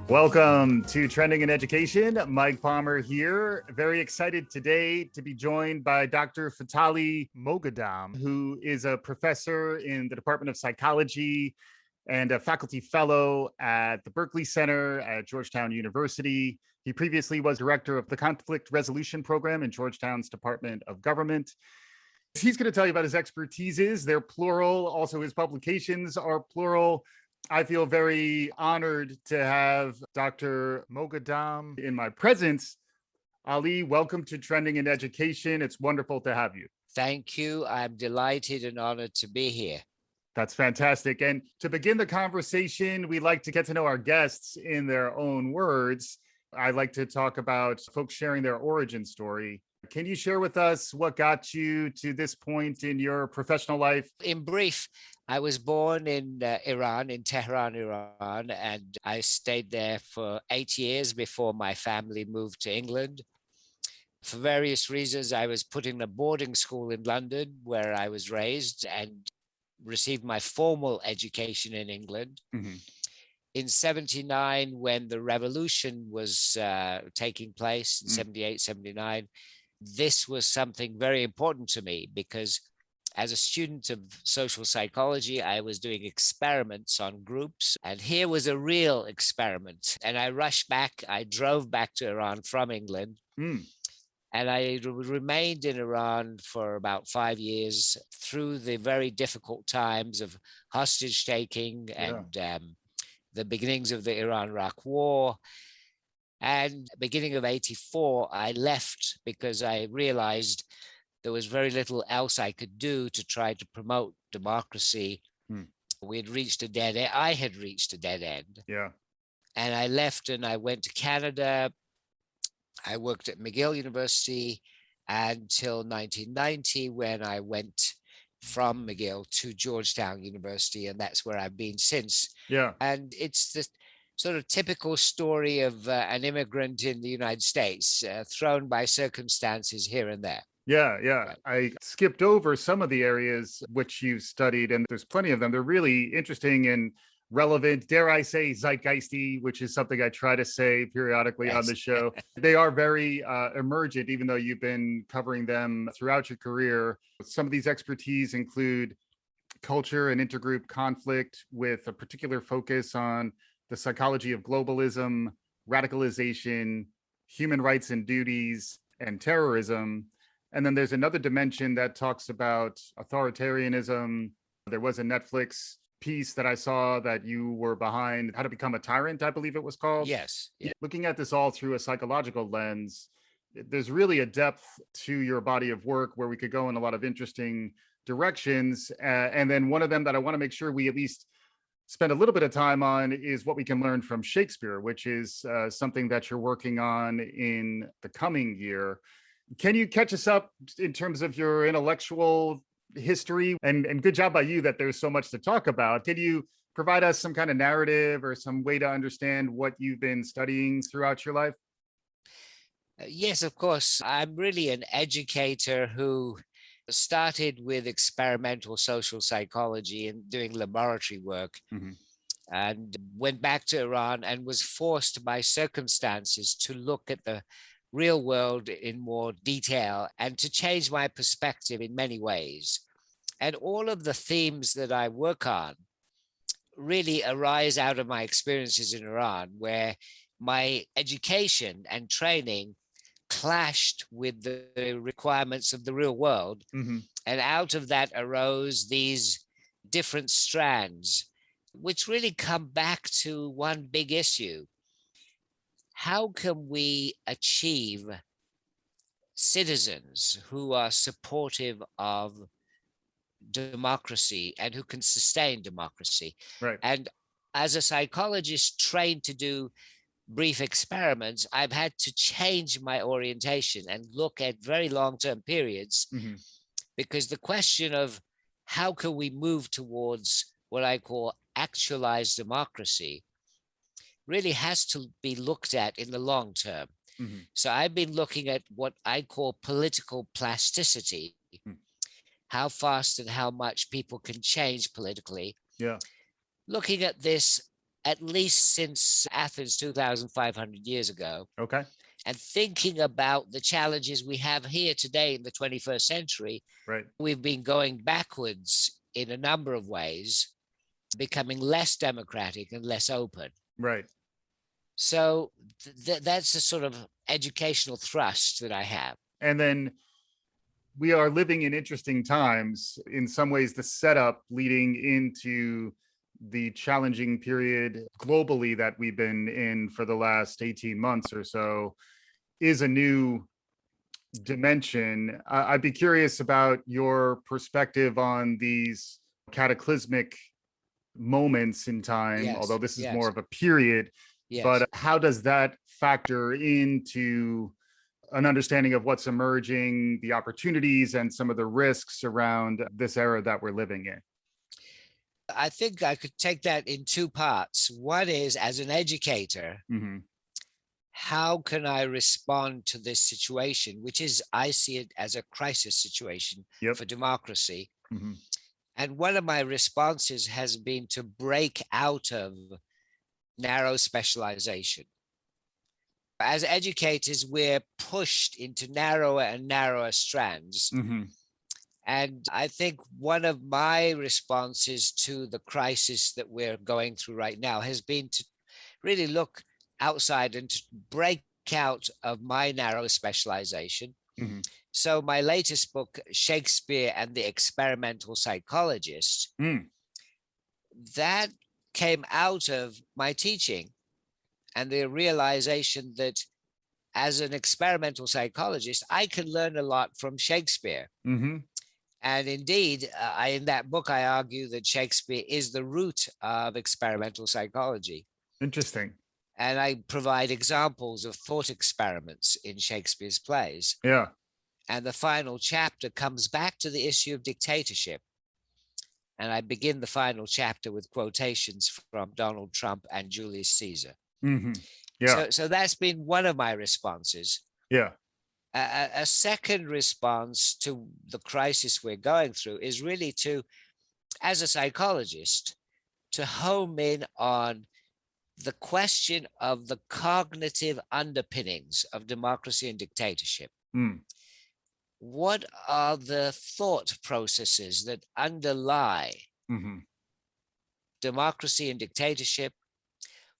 Welcome to Trending in Education. Mike Palmer here. Very excited today to be joined by Dr. Fathali Moghaddam, who is a professor in the Department of Psychology and a faculty fellow at the Berkley Center at Georgetown University. He previously was director of the Conflict Resolution Program in Georgetown's Department of Government. He's going to tell you about his expertises. They're plural. Also, his publications are plural. I feel very honored to have Dr. Moghaddam in my presence. Ali, welcome to Trending in Education. It's wonderful to have you. Thank you. I'm delighted and honored to be here. That's fantastic. And to begin the conversation, we like to get to know our guests in their own words. I like to talk about folks sharing their origin story. Can you share with us what got you to this point in your professional life? In brief, I was born in Iran, in Tehran, Iran, and I stayed there for 8 years before my family moved to England. For various reasons, I was put in a boarding school in London where I was raised and received my formal education in England. Mm-hmm. In 79, when the revolution was taking place, in 78, 79, this was something very important to me because as a student of social psychology, I was doing experiments on groups, and here was a real experiment. And I rushed back, I drove back to Iran from England, and I remained in Iran for about 5 years through the very difficult times of hostage taking and the beginnings of the Iran-Iraq War. And beginning of 84, I left because I realized there was very little else I could do to try to promote democracy. We had reached a dead end. I had reached a dead end. Yeah. And I left and I went to Canada. I worked at McGill University until 1990 when I went from McGill to Georgetown University. And that's where I've been since. Yeah. And it's the sort of typical story of an immigrant in the United States, thrown by circumstances here and there. Yeah. I skipped over some of the areas which you studied, and there's plenty of them. They're really interesting and relevant, dare I say, zeitgeisty, which is something I try to say periodically on the show. They are very emergent, even though you've been covering them throughout your career. Some of these expertise include culture and intergroup conflict with a particular focus on the psychology of globalism, radicalization, human rights and duties, and terrorism. And then there's another dimension that talks about authoritarianism. There was a Netflix piece that I saw that you were behind, How to Become a Tyrant, I believe it was called. Yes. Yeah. Looking at this all through a psychological lens, there's really a depth to your body of work where we could go in a lot of interesting directions. And then one of them that I want to make sure we at least spend a little bit of time on is what we can learn from Shakespeare, which is something that you're working on in the coming year. Can you catch us up in terms of your intellectual history? And good job by you that there's so much to talk about. Can you provide us some kind of narrative or some way to understand what you've been studying throughout your life? Yes, of course. I'm really an educator who started with experimental social psychology and doing laboratory work, and went back to Iran and was forced by circumstances to look at the real world in more detail and to change my perspective in many ways. And all of the themes that I work on really arise out of my experiences in Iran, where my education and training clashed with the requirements of the real world. And out of that arose these different strands, which really come back to one big issue. How can we achieve citizens who are supportive of democracy and who can sustain democracy? Right. And as a psychologist trained to do brief experiments, I've had to change my orientation and look at very long-term periods, because the question of how can we move towards what I call actualized democracy really has to be looked at in the long term. So I've been looking at what I call political plasticity, how fast and how much people can change politically. Yeah. Looking at this at least since Athens 2,500 years ago, Okay. and thinking about the challenges we have here today in the 21st century. Right. We've been going backwards in a number of ways, becoming less democratic and less open. Right. So that's the sort of educational thrust that I have. And then we are living in interesting times. In some ways, the setup leading into the challenging period globally that we've been in for the last 18 months or so is a new dimension. I'd be curious about your perspective on these cataclysmic moments in time, Yes, although this is yes, more of a period. yes. But how does that factor into an understanding of what's emerging, the opportunities and some of the risks around this era that we're living in? I think I could take that in two parts. One is, as an educator, Mm-hmm. how can I respond to this situation, which is, I see it as a crisis situation Yep. for democracy. Mm-hmm. And one of my responses has been to break out of narrow specialization. As educators, we're pushed into narrower and narrower strands. Mm-hmm. And I think one of my responses to the crisis that we're going through right now has been to really look outside and to break out of my narrow specialization. Mm-hmm. So my latest book, Shakespeare and the Experimental Psychologist, that came out of my teaching and the realization that as an experimental psychologist, I can learn a lot from Shakespeare. Mm-hmm. And indeed, in that book, I argue that Shakespeare is the root of experimental psychology. Interesting. And I provide examples of thought experiments in Shakespeare's plays. Yeah. And the final chapter comes back to the issue of dictatorship. And I begin the final chapter with quotations from Donald Trump and Julius Caesar. Mm-hmm. Yeah. So that's been one of my responses. Yeah. A second response to the crisis we're going through is really to, as a psychologist, to home in on the question of the cognitive underpinnings of democracy and dictatorship. Mm. What are the thought processes that underlie Mm-hmm. democracy and dictatorship?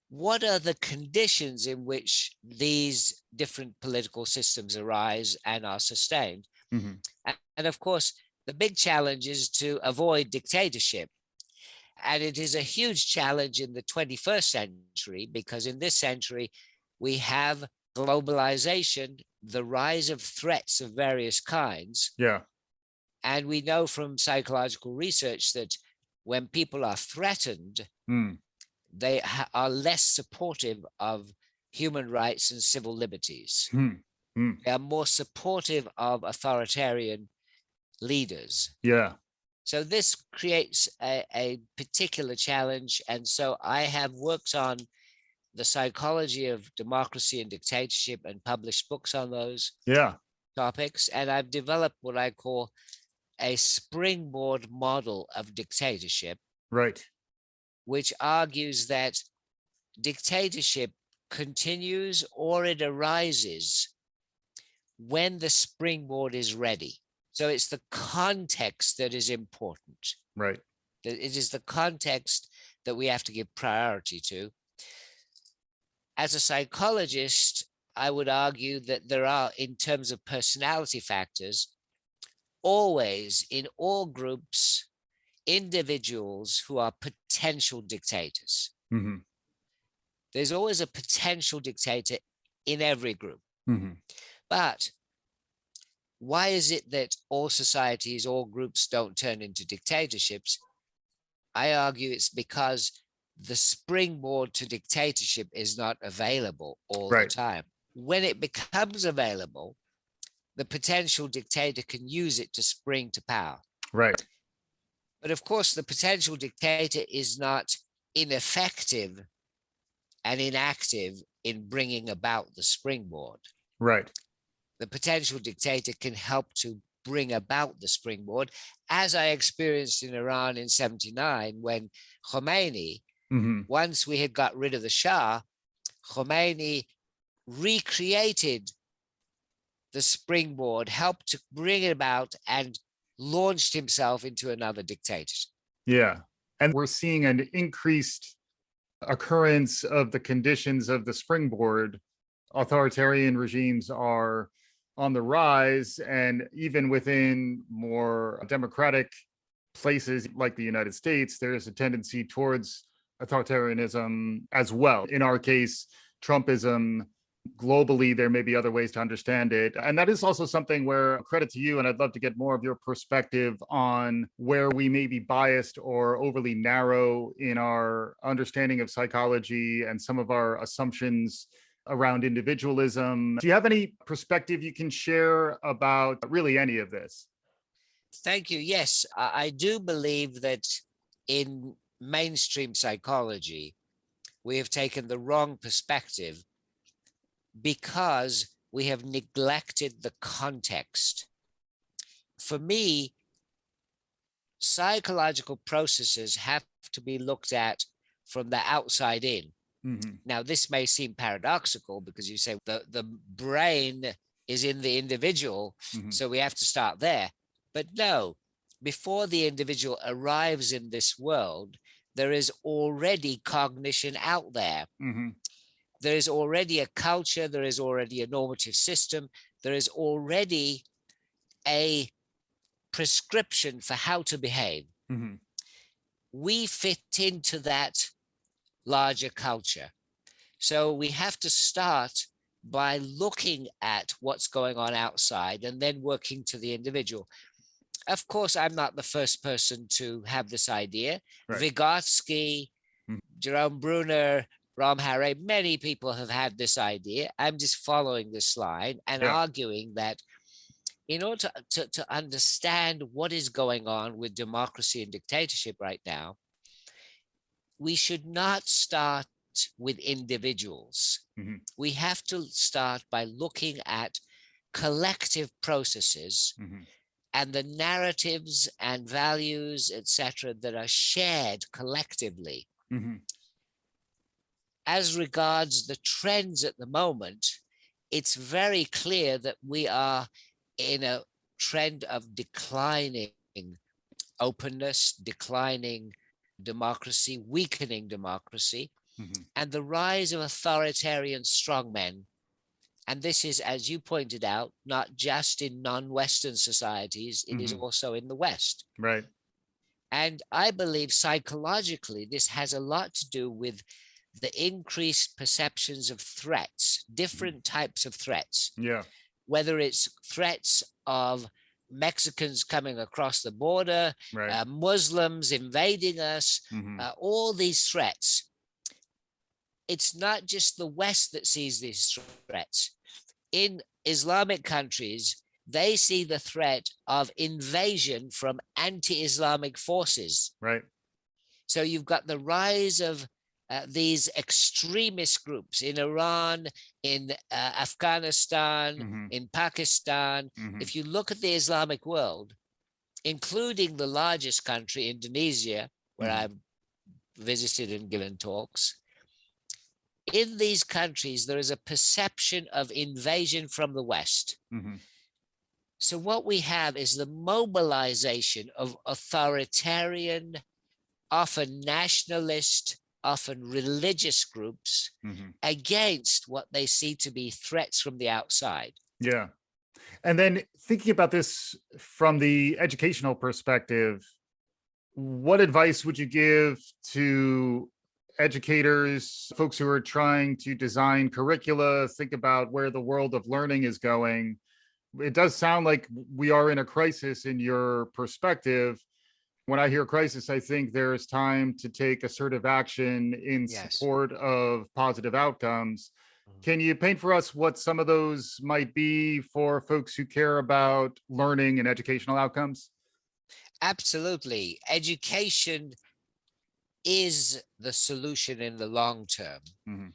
What are the conditions in which these different political systems arise and are sustained? Mm-hmm. And of course, the big challenge is to avoid dictatorship. And it is a huge challenge in the 21st century, because in this century, we have globalization, the rise of threats of various kinds. Yeah. And we know from psychological research that when people are threatened, they are less supportive of human rights and civil liberties. They are more supportive of authoritarian leaders. Yeah. So this creates a particular challenge. And so I have worked on the psychology of democracy and dictatorship and published books on those topics. And I've developed what I call a springboard model of dictatorship. Right. Which argues that dictatorship continues or it arises when the springboard is ready. So it's the context that is important. Right. It is the context that we have to give priority to. As a psychologist, I would argue that there are, in terms of personality factors, always in all groups, individuals who are potential dictators. Mm-hmm. There's always a potential dictator in every group. Mm-hmm. But why is it that all societies, all groups don't turn into dictatorships? I argue it's because the springboard to dictatorship is not available all the time. When it becomes available, the potential dictator can use it to spring to power. Right. But of course, the potential dictator is not ineffective and inactive in bringing about the springboard. Right. The potential dictator can help to bring about the springboard, as I experienced in Iran in '79 when Khomeini Hmm. Once we had got rid of the Shah, Khomeini recreated the Springboard, helped to bring it about, and launched himself into another dictatorship. Yeah. And we're seeing an increased occurrence of the conditions of the Springboard. Authoritarian regimes are on the rise, and even within more democratic places like the United States, there is a tendency towards authoritarianism as well. In our case, Trumpism. Globally, there may be other ways to understand it. And that is also something where credit to you. And I'd love to get more of your perspective on where we may be biased or overly narrow in our understanding of psychology and some of our assumptions around individualism. Do you have any perspective you can share about really any of this? Thank you. Yes, I do believe that in mainstream psychology, we have taken the wrong perspective because we have neglected the context. For me, psychological processes have to be looked at from the outside in. Mm-hmm. Now, this may seem paradoxical because you say the brain is in the individual, Mm-hmm. so we have to start there. But no, before the individual arrives in this world, there is already cognition out there. Mm-hmm. There is already a culture, there is already a normative system, there is already a prescription for how to behave. Mm-hmm. We fit into that larger culture. So we have to start by looking at what's going on outside and then working to the individual. Of course, I'm not the first person to have this idea. Right. Vygotsky, Mhm. Jerome Bruner, Ram Harry, many people have had this idea. I'm just following this line and Yeah. arguing that in order to understand what is going on with democracy and dictatorship right now, we should not start with individuals. Mm-hmm. We have to start by looking at collective processes Mm-hmm. and the narratives and values, etc., that are shared collectively. Mm-hmm. As regards the trends at the moment, it's very clear that we are in a trend of declining openness, declining democracy, weakening democracy, Mm-hmm. and the rise of authoritarian strongmen. And this is, as you pointed out, not just in non-Western societies, it is Mm-hmm. also in the West. Right. And I believe psychologically, this has a lot to do with the increased perceptions of threats, different types of threats, Yeah. whether it's threats of Mexicans coming across the border, Right. Muslims invading us, Mm-hmm. all these threats. It's not just the West that sees these threats. In Islamic countries, they see the threat of invasion from anti-Islamic forces. Right. So you've got the rise of these extremist groups in Iran, in Afghanistan, Mm-hmm. in Pakistan. Mm-hmm. If you look at the Islamic world, including the largest country, Indonesia, where Mm-hmm. I've visited and given talks, in these countries, there is a perception of invasion from the West. Mm-hmm. So what we have is the mobilization of authoritarian, often nationalist, often religious groups Mm-hmm. against what they see to be threats from the outside. Yeah. And then thinking about this from the educational perspective, what advice would you give to educators, folks who are trying to design curricula, think about where the world of learning is going? It does sound like we are in a crisis in your perspective. When I hear crisis, I think there's time to take assertive action in Yes. support of positive outcomes. Can you paint for us what some of those might be for folks who care about learning and educational outcomes? Absolutely. Education is the solution in the long term. Mm-hmm.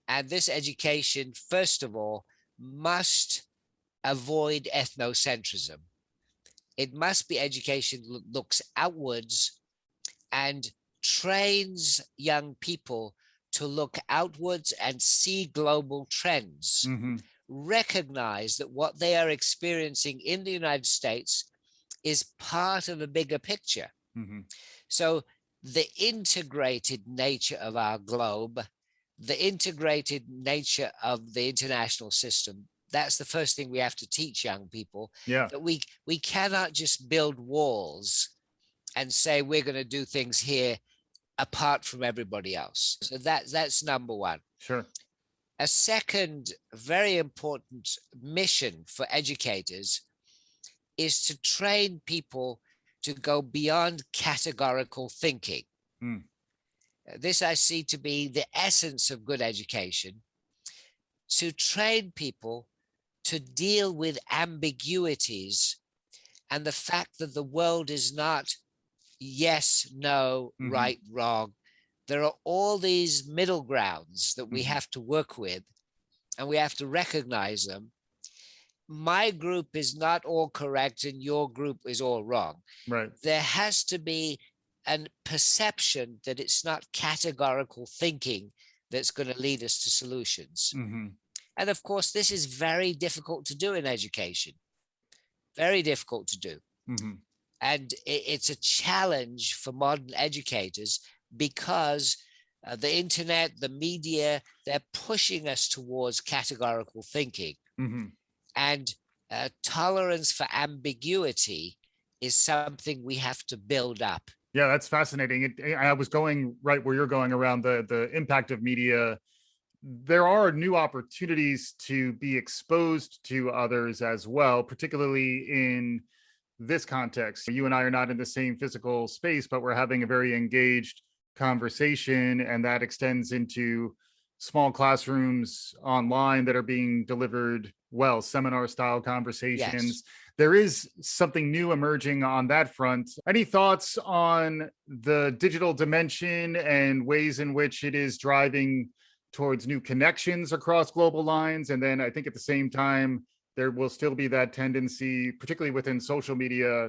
And this education, first of all, must avoid ethnocentrism. It must be education that looks outwards and trains young people to look outwards and see global trends, recognize that what they are experiencing in the United States is part of a bigger picture. So the integrated nature of our globe, the integrated nature of the international system, that's the first thing we have to teach young people. That we cannot just build walls and say we're going to do things here apart from everybody else. So that's number one. Sure. A second very important mission for educators is to train people to go beyond categorical thinking. This I see to be the essence of good education, to train people to deal with ambiguities and the fact that the world is not yes, no, right, wrong. There are all these middle grounds that we have to work with, and we have to recognize them. My group is not all correct and your group is all wrong. Right. There has to be a perception that it's not categorical thinking that's going to lead us to solutions. And of course, this is very difficult to do in education. Very difficult to do. And it's a challenge for modern educators because the internet, the media, they're pushing us towards categorical thinking. And tolerance for ambiguity is something we have to build up. Yeah, that's fascinating. I was going right where you're going around the impact of media. There are new opportunities to be exposed to others as well, particularly in this context. You and I are not in the same physical space, but we're having a very engaged conversation, and that extends into small classrooms online that are being delivered well, seminar style conversations. Yes. There is something new emerging on that front. Any thoughts on the digital dimension and ways in which it is driving towards new connections across global lines? And then I think at the same time, there will still be that tendency, particularly within social media,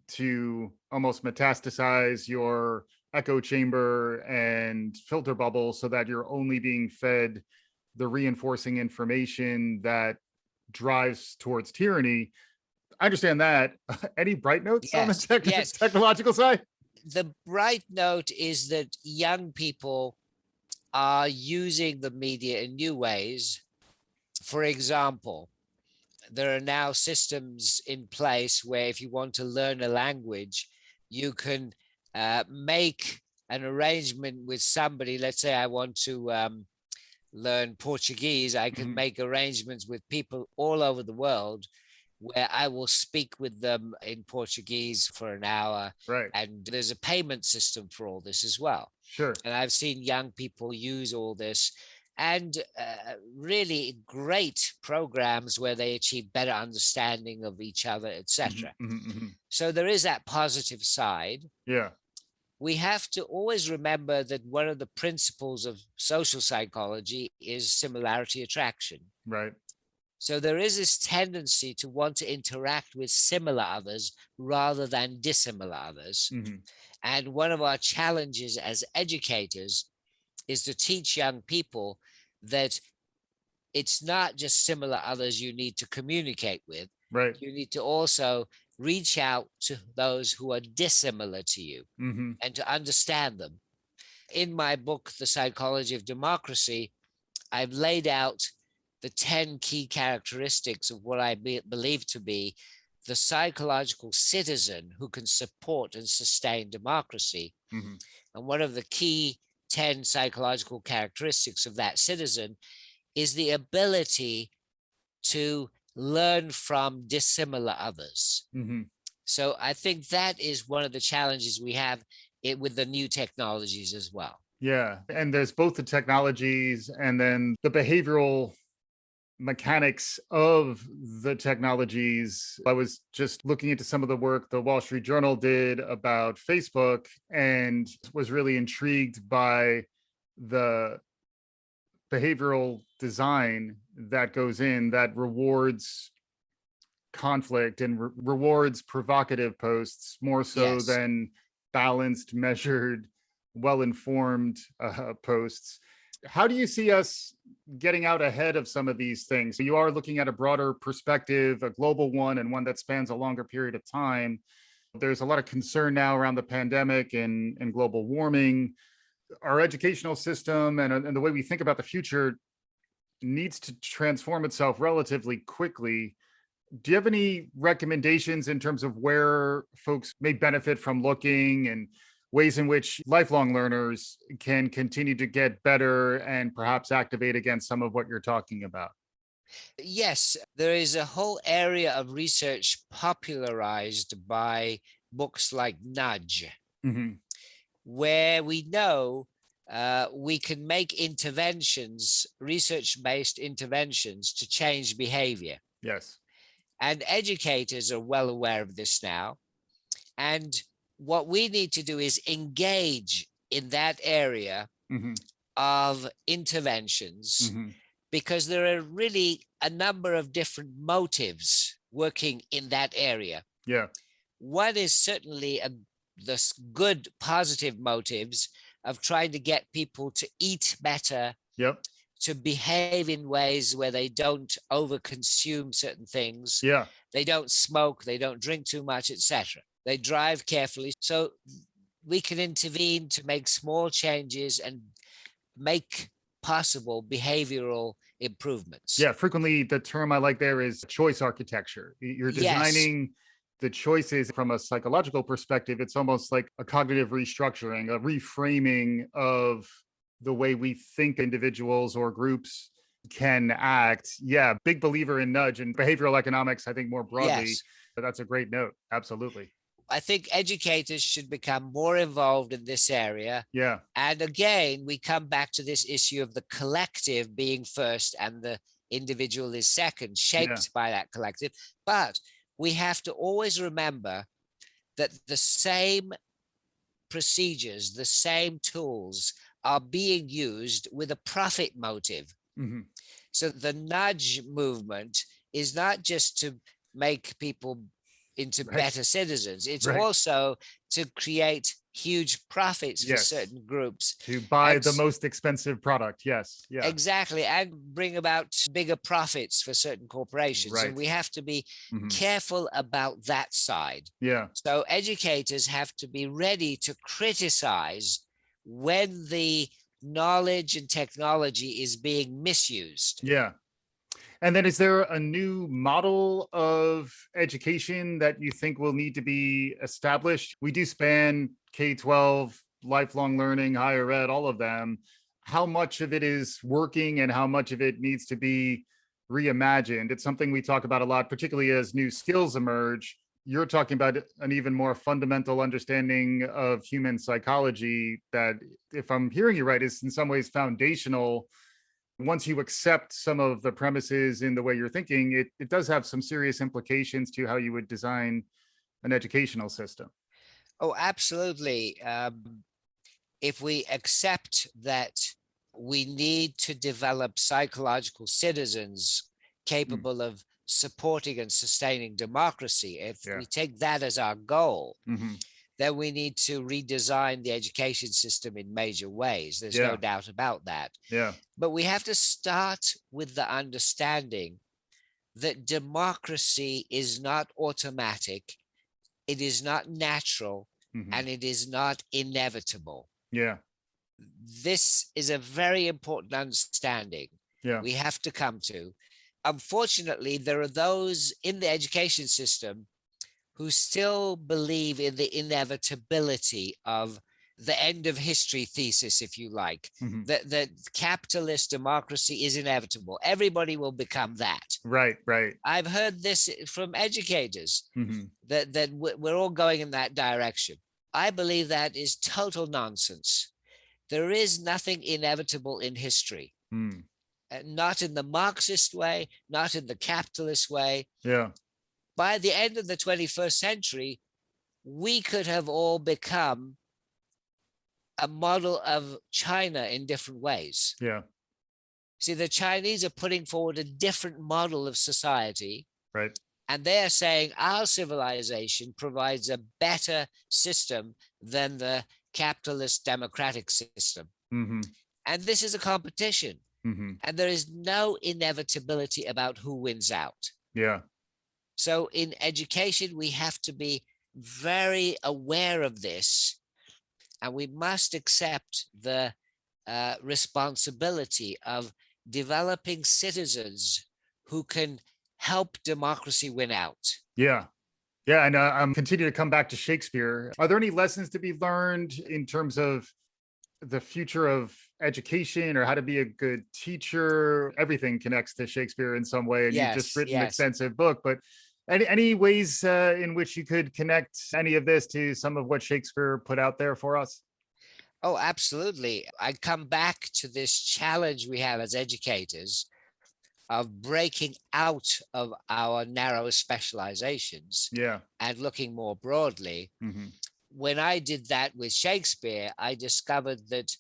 to almost metastasize your echo chamber and filter bubble so that you're only being fed the reinforcing information that drives towards tyranny. I understand that. Any bright notes on the technological side? The bright note is that young people are using the media in new ways. For example, there are now systems in place where if you want to learn a language, you can make an arrangement with somebody. Let's say I want to learn Portuguese. I can make arrangements with people all over the world where I will speak with them in Portuguese for an hour. Right. And there's a payment system for all this as well. Sure. And I've seen young people use all this, and really great programs where they achieve better understanding of each other, etc. So there is that positive side. Yeah. We have to always remember that one of the principles of social psychology is similarity attraction. Right. So there is this tendency to want to interact with similar others rather than dissimilar others. And one of our challenges as educators is to teach young people that it's not just similar others you need to communicate with. Right. You need to also reach out to those who are dissimilar to you and to understand them. In my book, The Psychology of Democracy, I've laid out the 10 key characteristics of what I believe to be the psychological citizen who can support and sustain democracy. And one of the key 10 psychological characteristics of that citizen is the ability to learn from dissimilar others. So I think that is one of the challenges we have with the new technologies as well. Yeah. And there's both the technologies and then the behavioral mechanics of the technologies. I was just looking into some of the work the Wall Street Journal did about Facebook and was really intrigued by the behavioral design that goes in that rewards conflict and rewards provocative posts more so than balanced, measured, well-informed posts. How do you see us getting out ahead of some of these things? So you are looking at a broader perspective, a global one, and one that spans a longer period of time. There's a lot of concern now around the pandemic and global warming. Our educational system and the way we think about the future needs to transform itself relatively quickly. Do you have any recommendations in terms of where folks may benefit from looking, and ways in which lifelong learners can continue to get better and perhaps activate against some of what you're talking about? Yes, there is a whole area of research popularized by books like Nudge, Hmm. where we know we can make interventions, research based interventions to change behavior. Yes. And educators are well aware of this now. And what we need to do is engage in that area Hmm. of interventions, Hmm. because there are really a number of different motives working in that area. Yeah. One is certainly the good, positive motives of trying to get people to eat better, Yep. to behave in ways where they don't overconsume certain things, Yeah. they don't smoke, they don't drink too much, etc. They drive carefully. So we can intervene to make small changes and make possible behavioral improvements. Yeah. Frequently, the term I like there is choice architecture. You're Yes, designing the choices from a psychological perspective. It's almost like a cognitive restructuring, a reframing of the way we think individuals or groups can act. Yeah. Big believer in nudge and behavioral economics, I think more broadly. yes. But that's a great note. Absolutely. I think educators should become more involved in this area. Yeah. And again, we come back to this issue of the collective being first and the individual is second, Yeah. shaped by that collective. But we have to always remember that the same procedures, the same tools are being used with a profit motive. Hmm. So the nudge movement is not just to make people into Right. better citizens, it's Right. also to create huge profits for Yes. certain groups. To buy And the most expensive product. Yes. Yeah. exactly, and bring about bigger profits for certain corporations. And Right. we have to be Hmm. careful about that side. Yeah. So educators have to be ready to criticize when the knowledge and technology is being misused. Yeah. And then is there a new model of education that you think will need to be established? We do span K-12, lifelong learning, higher ed, all of them. How much of it is working and how much of it needs to be reimagined? It's something we talk about a lot, particularly as new skills emerge. You're talking about an even more fundamental understanding of human psychology that, if I'm hearing you right, is in some ways foundational. Once you accept some of the premises in the way you're thinking, it does have some serious implications to how you would design an educational system. Oh, absolutely. If we accept that we need to develop psychological citizens Mm. capable of supporting and sustaining democracy, if Yeah. we take that as our goal, Hmm. then we need to redesign the education system in major ways. There's no Yeah. doubt about that. Yeah. But we have to start with the understanding that democracy is not automatic, it is not natural, Hmm. and it is not inevitable. Yeah. This is a very important understanding Yeah. we have to come to. Unfortunately, there are those in the education system who still believe in the inevitability of the end of history thesis, if you like, Hmm. that capitalist democracy is inevitable. Everybody will become that. Right. Right. I've heard this from educators, Hmm. that we're all going in that direction. I believe that is total nonsense. There is nothing inevitable in history, Mm. not in the Marxist way, not in the capitalist way. Yeah. By the end of the 21st century, we could have all become a model of China in different ways. Yeah. See, the Chinese are putting forward a different model of society, Right. and they're saying our civilization provides a better system than the capitalist democratic system. Mm-hmm. And this is a competition. Mm-hmm. And there is no inevitability about who wins out. Yeah. So in education, we have to be very aware of this, and we must accept the responsibility of developing citizens who can help democracy win out. Yeah. Yeah. And I'm continuing to come back to Shakespeare. Are there any lessons to be learned in terms of the future of education or how to be a good teacher? Everything connects to Shakespeare in some way. And you've just Yes, written an yes. extensive book, but any ways in which you could connect any of this to some of what Shakespeare put out there for us? Oh, absolutely. I come back to this challenge we have as educators of breaking out of our narrow specializations Yeah. and looking more broadly. Mm-hmm. When I did that with Shakespeare, I discovered that,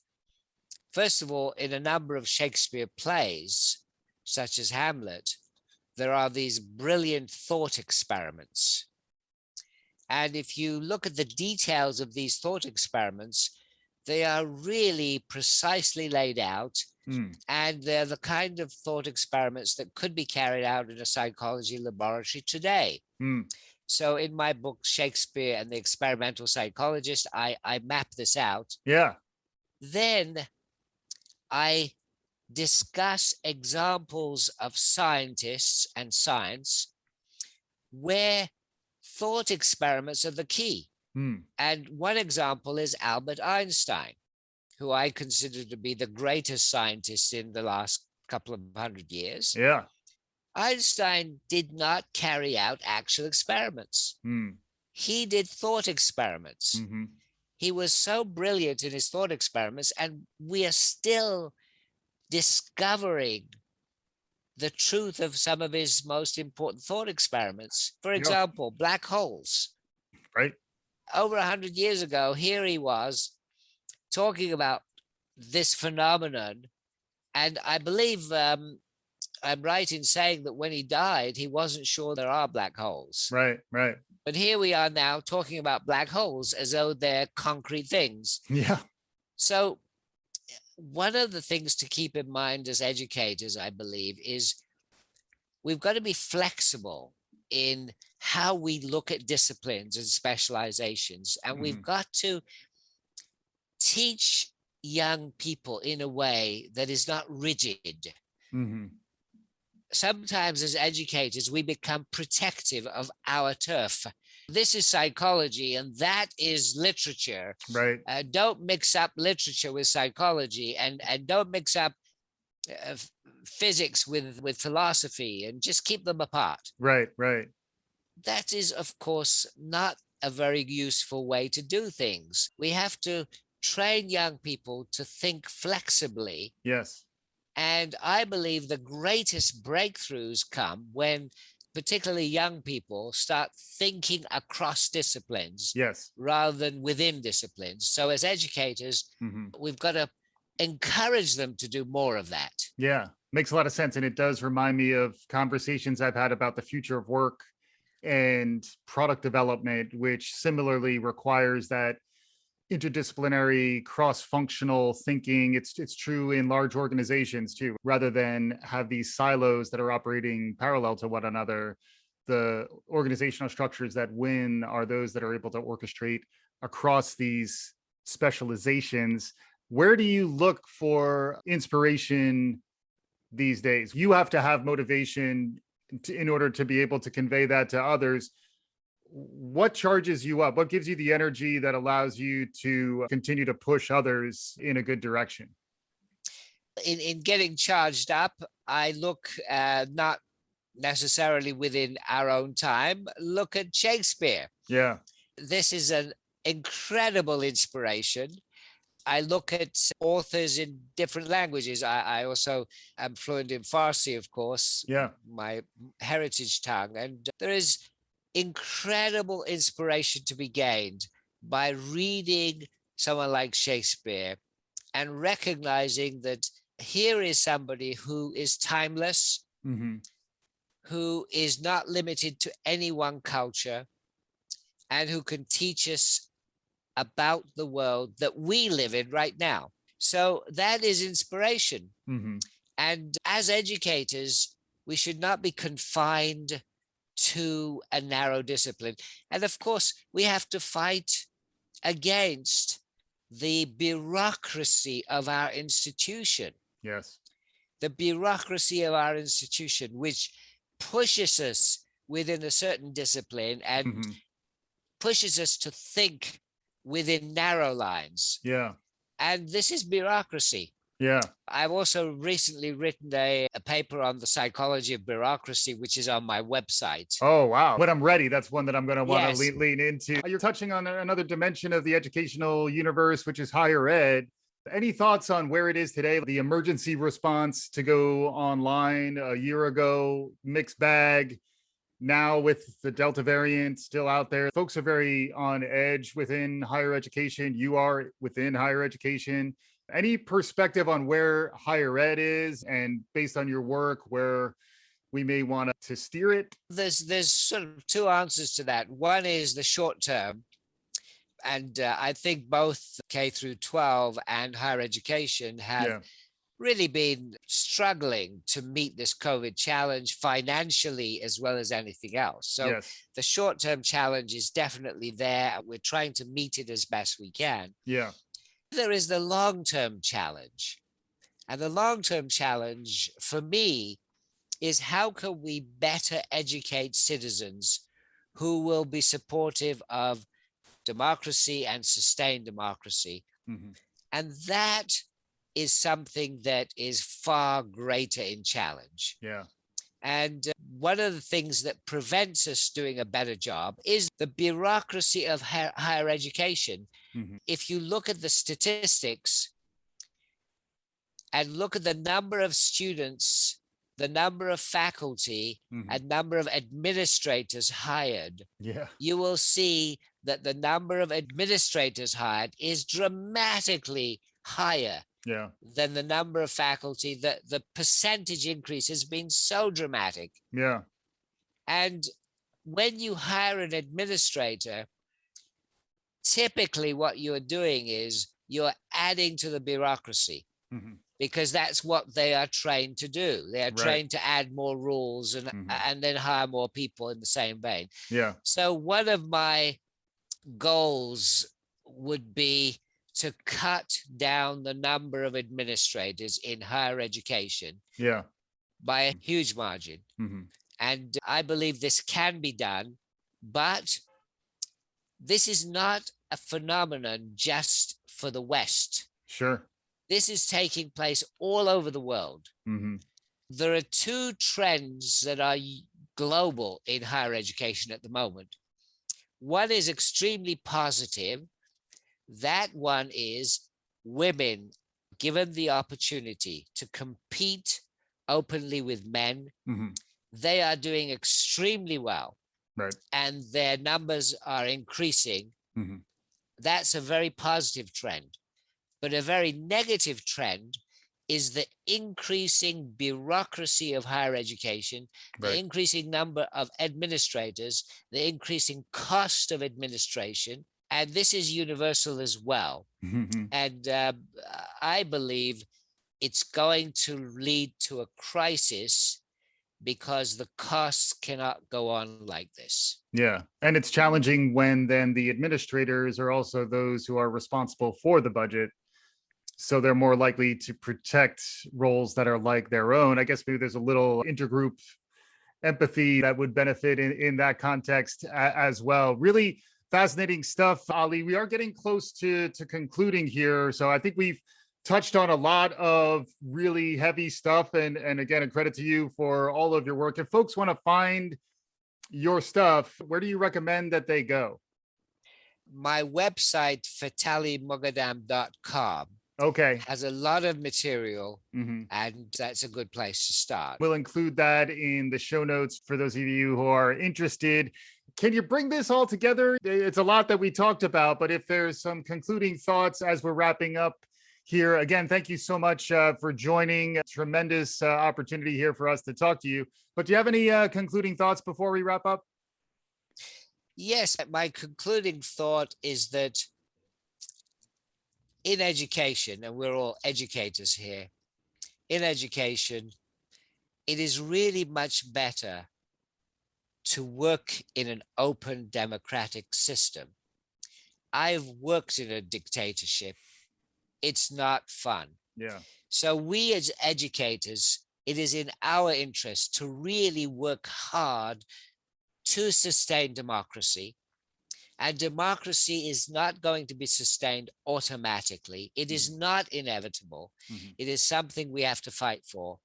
first of all, in a number of Shakespeare plays, such as Hamlet, there are these brilliant thought experiments. And if you look at the details of these thought experiments, they are really precisely laid out. And they're the kind of thought experiments that could be carried out in a psychology laboratory today. So in my book, Shakespeare and the Experimental Psychologist, I map this out. Yeah. Then I discuss examples of scientists and science where thought experiments are the key. And one example is Albert Einstein, who I consider to be the greatest scientist in the last couple of 100 years. Yeah. Einstein did not carry out actual experiments. He did thought experiments. Mm-hmm. He was so brilliant in his thought experiments, and we are still discovering the truth of some of his most important thought experiments. For example, black holes. Right. Over 100 years ago, here he was talking about this phenomenon. And I believe I'm right in saying that when he died, he wasn't sure there are black holes. Right, right. But here we are now talking about black holes as though they're concrete things. Yeah. So one of the things to keep in mind as educators, I believe, is we've got to be flexible in how we look at disciplines and specializations. And we've got to teach young people in a way that is not rigid. Sometimes as educators, we become protective of our turf. This is psychology and that is literature. Right. Don't mix up literature with psychology, and don't mix up physics with philosophy, and just keep them apart. Right, right. That is, of course, not a very useful way to do things. We have to train young people to think flexibly. Yes. And I believe the greatest breakthroughs come when particularly young people start thinking across disciplines. Yes. Rather than within disciplines. So as educators, we've got to encourage them to do more of that. Yeah, makes a lot of sense. And it does remind me of conversations I've had about the future of work and product development, which similarly requires that interdisciplinary, cross-functional thinking. It's true in large organizations too, rather than have these silos that are operating parallel to one another. The organizational structures that win are those that are able to orchestrate across these specializations. Where do you look for inspiration these days? You have to have motivation in order to be able to convey that to others. What charges you up? What gives you the energy that allows you to continue to push others in a good direction? In getting charged up, I look not necessarily within our own time, look at Shakespeare. Yeah. This is an incredible inspiration. I look at authors in different languages. I also am fluent in Farsi, of course, my heritage tongue. And there is incredible inspiration to be gained by reading someone like Shakespeare and recognizing that here is somebody who is timeless, who is not limited to any one culture, and who can teach us about the world that we live in right now. So that is inspiration. Mm-hmm. And as educators, we should not be confined to a narrow discipline. And of course, we have to fight against the bureaucracy of our institution. Yes. The bureaucracy of our institution, which pushes us within a certain discipline and Mm-hmm. pushes us to think within narrow lines. Yeah. And this is bureaucracy. Yeah. I've also recently written a paper on the psychology of bureaucracy, which is on my website. Oh, wow. When I'm ready, that's one that I'm going to want to Yes. lean into. You're touching on another dimension of the educational universe, which is higher ed. Any thoughts on where it is today? The emergency response to go online a year ago, mixed bag. Now with the Delta variant still out there, folks are very on edge within higher education. You are within higher education. Any perspective on where higher ed is, and based on your work, where we may want to steer it? There's sort of two answers to that. One is the short term. And I think both K through 12 and higher education have really been struggling to meet this COVID challenge financially as well as anything else. So the short-term challenge is definitely there. We're trying to meet it as best we can. Yeah. There is the long-term challenge. And the long-term challenge for me is how can we better educate citizens who will be supportive of democracy and sustain democracy. Mm-hmm. And that is something that is far greater in challenge. Yeah. And one of the things that prevents us doing a better job is the bureaucracy of higher education. Mm-hmm. If you look at the statistics and look at the number of students, the number of faculty, mm-hmm. and number of administrators hired, you will see that the number of administrators hired is dramatically higher than the number of faculty. The percentage increase has been so dramatic. Yeah. And when you hire an administrator, typically what you're doing is you're adding to the bureaucracy. Mm-hmm. Because that's what they are trained to do. They are trained to add more rules and then hire more people in the same vein. Yeah. So one of my goals would be to cut down the number of administrators in higher education by a huge margin. Mm-hmm. And I believe this can be done, but this is not a phenomenon just for the West. Sure. This is taking place all over the world. Mm-hmm. There are two trends that are global in higher education at the moment. One is extremely positive. That one is women given the opportunity to compete openly with men. Mm-hmm. They are doing extremely well. Right. And their numbers are increasing. Mm-hmm. That's a very positive trend. But a very negative trend is the increasing bureaucracy of higher education, the increasing number of administrators, the increasing cost of administration. And this is universal as well. Mm-hmm. And I believe it's going to lead to a crisis because the costs cannot go on like this. Yeah. And it's challenging when then the administrators are also those who are responsible for the budget. So they're more likely to protect roles that are like their own. I guess maybe there's a little intergroup empathy that would benefit in that context as well. Really fascinating stuff, Ali. We are getting close to concluding here. So I think we've touched on a lot of really heavy stuff. And again, a credit to you for all of your work. If folks want to find your stuff, where do you recommend that they go? My website, fathalimoghaddam.com. Has a lot of material, and that's a good place to start. We'll include that in the show notes for those of you who are interested. Can you bring this all together? It's a lot that we talked about, but if there's some concluding thoughts as we're wrapping up here, again, thank you so much for joining. A tremendous opportunity here for us to talk to you. But do you have any concluding thoughts before we wrap up? Yes, my concluding thought is that in education, and we're all educators here, in education, it is really much better to work in an open democratic system. I've worked in a dictatorship. It's not fun. Yeah. So we as educators, it is in our interest to really work hard to sustain democracy. And democracy is not going to be sustained automatically. It is not inevitable. It is something we have to fight for.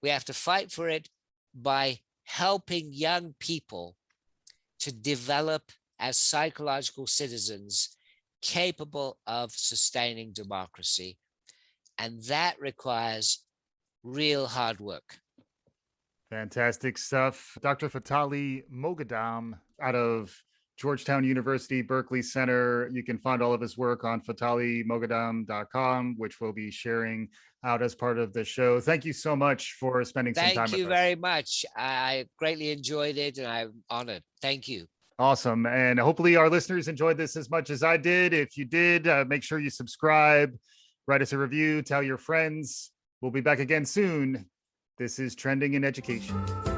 We have to fight for it by helping young people to develop as psychological citizens capable of sustaining democracy. And that requires real hard work. Fantastic stuff. Dr. Fathali Moghaddam out of Georgetown University, Berkley Center. You can find all of his work on fathalimoghaddam.com, which we'll be sharing out as part of the show. Thank you so much for spending some time with us. Thank you very much. I greatly enjoyed it and I'm honored. Thank you. Awesome. And hopefully our listeners enjoyed this as much as I did. If you did, make sure you subscribe, write us a review, tell your friends. We'll be back again soon. This is Trending in Education.